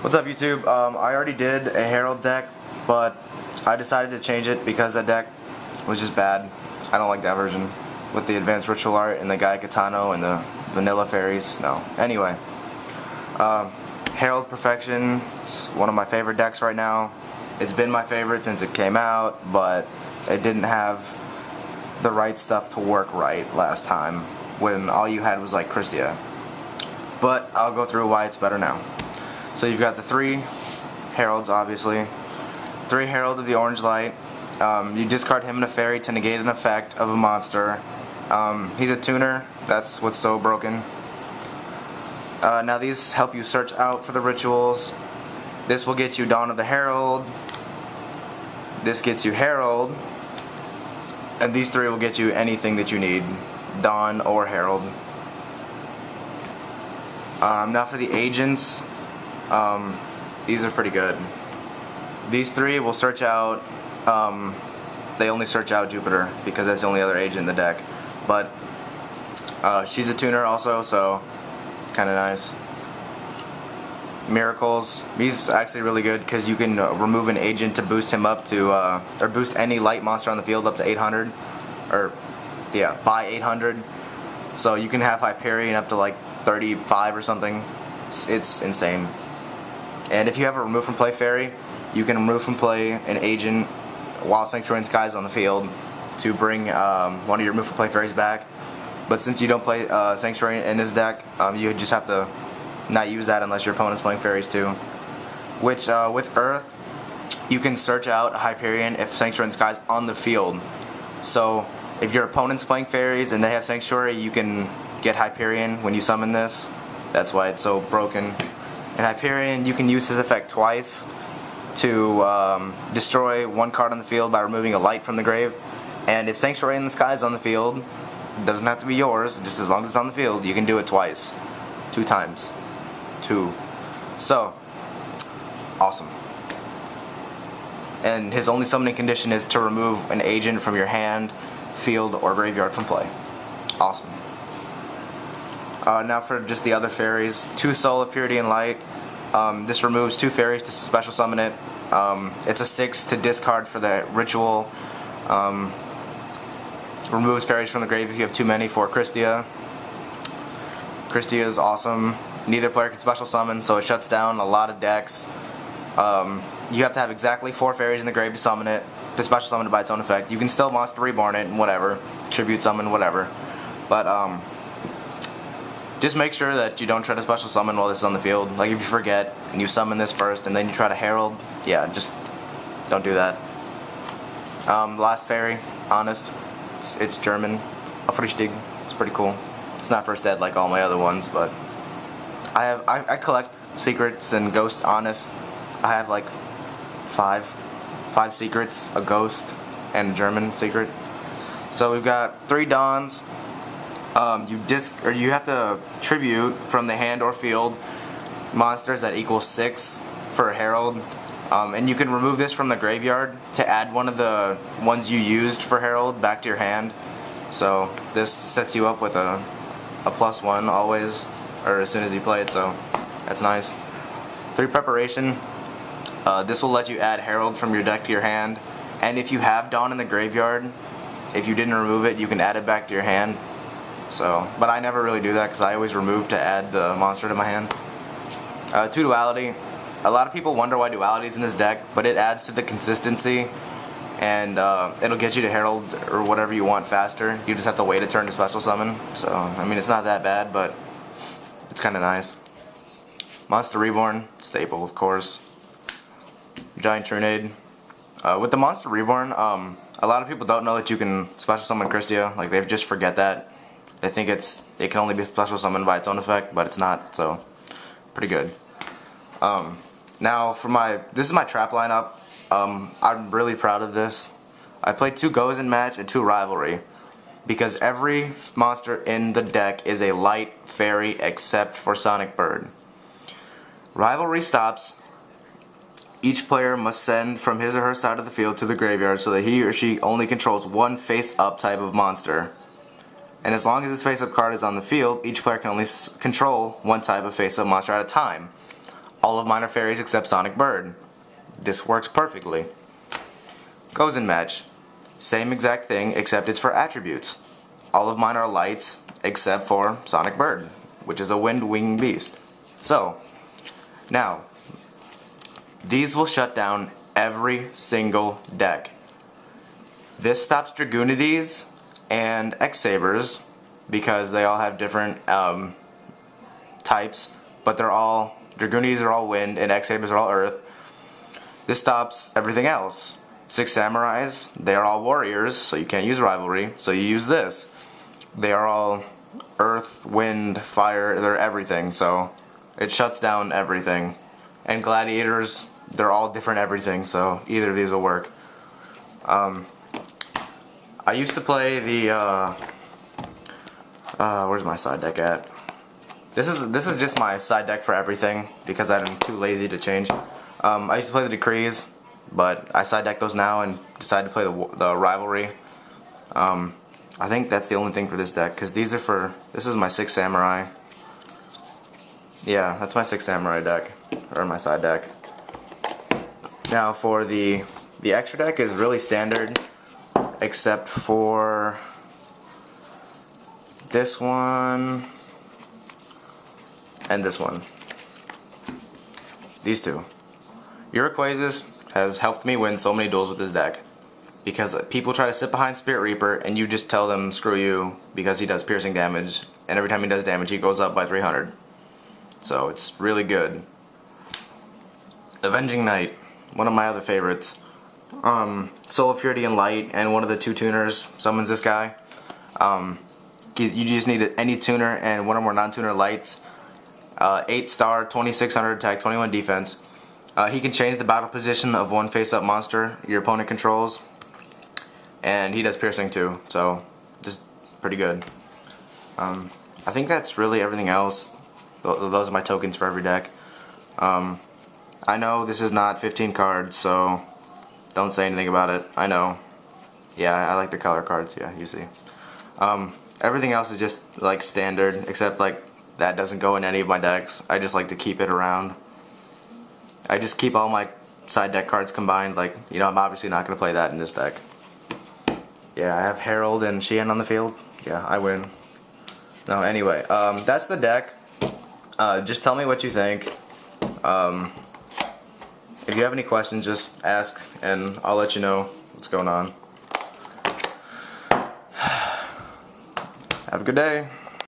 What's up, YouTube? I already did a Herald deck, but I decided to change it because that deck was just bad. I don't like that version with the Advanced Rit Art and the Gaia Katano and the vanilla fairies. No. Anyway, Herald Perfection is one of my favorite decks right now. It's been my favorite since it came out, but it didn't have the right stuff to work right last time when all you had was like Christia. But I'll go through why it's better now. So you've got the 3 Heralds, obviously. 3 Herald of the Orange Light. You discard him and a fairy to negate an effect of a monster. He's a tuner. That's what's so broken. Now these help you search out for the rituals. This will get you Dawn of the Herald. This gets you Herald. And these 3 will get you anything that you need. Dawn or Herald. Now for the agents. These are pretty good. These 3 will search out, they only search out Jupiter because that's the only other agent in the deck. But she's a tuner also, so kind of nice. Miracles. He's actually really good because you can remove an agent to boost him up to, or boost any light monster on the field up to 800. Or, yeah, by 800. So you can have Hyperion up to like 35 or something. It's insane. And if you have a remove from play fairy, you can remove from play an agent while Sanctuary in Sky is on the field to bring one of your remove from play fairies back. But since you don't play Sanctuary in this deck, you just have to not use that unless your opponent's playing fairies too. Which, with Earth, you can search out Hyperion if Sanctuary in Sky is on the field. So if your opponent's playing fairies and they have Sanctuary, you can get Hyperion when you summon this. That's why it's so broken. In Hyperion, you can use his effect twice to destroy 1 card on the field by removing a light from the grave. And if Sanctuary in the Sky is on the field, it doesn't have to be yours, just as long as it's on the field, you can do it twice. 2 times. 2. So, awesome. And his only summoning condition is to remove an agent from your hand, field, or graveyard from play. Awesome. Now for just the other fairies. 2 Soul of Purity and Light. This removes 2 fairies to special summon it. It's a 6 to discard for the ritual. Removes fairies from the grave if you have too many for Christia. Christia is awesome. Neither player can special summon, so it shuts down a lot of decks. You have to have exactly 4 fairies in the grave to summon it, to special summon it by its own effect. You can still Monster Reborn it and whatever, tribute summon, whatever. But just make sure that you don't try to special summon while this is on the field. Like if you forget and you summon this first and then you try to Herald, yeah, just don't do that. Last fairy, Honest. It's German. Aufrichtig. It's pretty cool. It's not first ed like all my other ones, but I collect secrets and ghost honest. I have like 5 secrets, a ghost, and a German secret. So we've got 3 Dawns. You have to tribute from the hand or field monsters that equals 6 for a Herald. And you can remove this from the graveyard to add one of the ones you used for Herald back to your hand. So this sets you up with a +1 always, or as soon as you play it, so that's nice. 3 Preparation. This will let you add Heralds from your deck to your hand. And if you have Dawn in the graveyard, if you didn't remove it, you can add it back to your hand. So, but I never really do that because I always remove to add the monster to my hand. 2 Duality. A lot of people wonder why Duality is in this deck, but it adds to the consistency, and it'll get you to Herald or whatever you want faster. You just have to wait a turn to special summon. So, I mean, it's not that bad, but it's kind of nice. Monster Reborn, staple, of course. Giant Trunade. With the Monster Reborn, a lot of people don't know that you can special summon Christia. Like, they just forget that. They think it can only be special summoned by its own effect, but it's not, so pretty good. Now for this is my trap lineup. I'm really proud of this. I played 2 Gozen match and 2 Rivalry because every monster in the deck is a light fairy except for Sonic Bird. Rivalry stops. Each player must send from his or her side of the field to the graveyard so that he or she only controls 1 face-up type of monster. And as long as this face-up card is on the field, each player can only control 1 type of face-up monster at a time. All of mine are fairies except Sonic Bird. This works perfectly. Goes and Match. Same exact thing except it's for attributes. All of mine are lights except for Sonic Bird, which is a wind winged beast. So, now, these will shut down every single deck. This stops Dragoonides and X-Sabers because they all have different types, but they're all, Dragoonides are all wind and X-Sabers are all earth. This stops everything else. 6 Samurais, they are all warriors, so you can't use rivalry, so you use this. They are all earth, wind, fire, they're everything, so it shuts down everything. And gladiators, they're all different everything, so either of these will work. I used to play the where's my side deck at? This is just my side deck for everything because I'm too lazy to change. I used to play the Decrees, but I side deck those now and decided to play the Rivalry. I think that's the only thing for this deck because these are for, this is my 6 Samurai. Yeah, that's my 6 Samurai deck, or my side deck. Now for the extra deck is really standard, except for this one and this one. These two. Uriquazes has helped me win so many duels with this deck because people try to sit behind Spirit Reaper and you just tell them screw you because he does piercing damage, and every time he does damage he goes up by 300. So it's really good. Avenging Knight, one of my other favorites. Soul of Purity and Light, and one of the 2 tuners summons this guy. You just need any tuner and one or more non-tuner lights. 8-star, 2600 attack, 21 defense. He can change the battle position of one face-up monster your opponent controls, and he does piercing too, so just pretty good. I think that's really everything else. Those are my tokens for every deck. I know this is not 15 cards, so don't say anything about it. I know. Yeah, I like the color cards, yeah, you see. Everything else is just like standard, except like that doesn't go in any of my decks. I just like to keep it around. I just keep all my side deck cards combined, like, you know, I'm obviously not going to play that in this deck. Yeah, I have Herald and Sheehan on the field. Yeah, I win. No, anyway, that's the deck. Just tell me what you think. If you have any questions, just ask and I'll let you know what's going on. Have a good day.